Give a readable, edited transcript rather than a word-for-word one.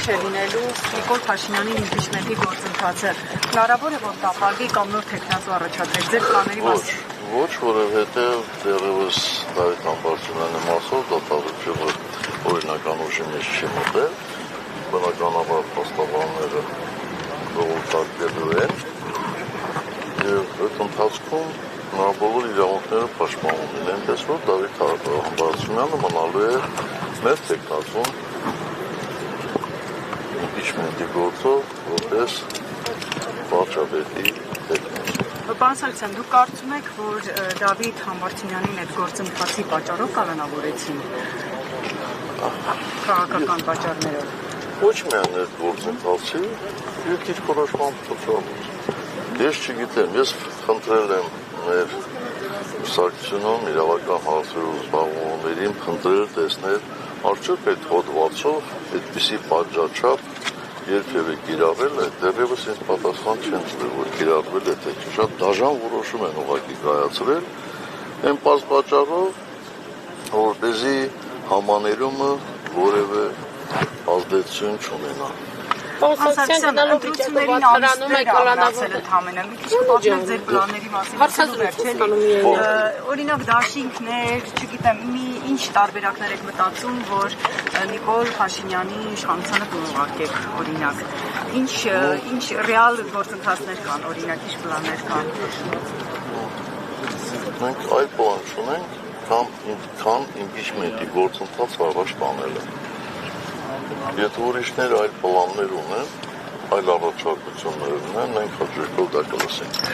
է լինելու Նիկոլ Փաշինյանի իմպիչմենտի գործընթացը։ Հնարավոր է, որ դապակի կամ նոր թեկնածու առաջադրեք ձեր պլանների մասին։ Ոչ, որովհետև դեռևս Դավիթ Համբարձումյանի մասով դատավարությունը օրինական ուժի մեջ չի մտել, բնականաբար փաստաբանները ժողովրդարկելու են եւ այդ ընթացքում նա բոլոր իրավունքները պաշտպանում են, այնպես որ Դավիթ Համբարձումյանը մնալու է մեր թեկնածուն իմպիչմենտի գործով որպես վարչապետի թեկնածու։ Պարոն Սարգսյան, դուք կարծում եք, որ Դավիթ Համբարձումյանին այդ գործընթացի պատճառով կանոնավորեցին քաղաքական պատճառներով։ Ոչ միայն այդ գործընթացի, երկիր որոշման պատճառով։ Ես չգիտեմ, ես խնդրել եմ մեր Սարգսյանում իրավական հարցերով զբաղվողներին խնդրել տեսնել արդյոք այդ հոդվածով այդպիսի պատժաչափ երբևէ կիրառել է, դեռևս ինձ պատասխան չեն տվել, որ կիրառվել է թե չէ, շատ դաժան որոշում են ուղղակի կայացրել, այն պարզ պատճառով, որպեսզի համաներումը որևէ ազդեցություն չունենա։ Պարոն Սարգսյան, ընտրություններին ամիսներ է ամրացել ընդամենը, մի քիչ կպատմեք ձեր պլանների մասին, օրինակ դաշինքներ, չգիտեմ, ինչ տարբերակներ եք մտածում, որ Նիկոլ Փաշինյանի իշխանությանը կուղարկեք, օրինակ, ինչ ռեալ գործընթացներ կան, օրինակ, ինչ պլաններ կան։ Մենք այլ պլան չունենք, քան իմպիչմենտի գործընթացը առաջ տանելը։ Եթե ուրիշներ այլ պլաններ ունեն, այլ առաջարկություններ ունեն, մենք հաջողել դա կլսենք։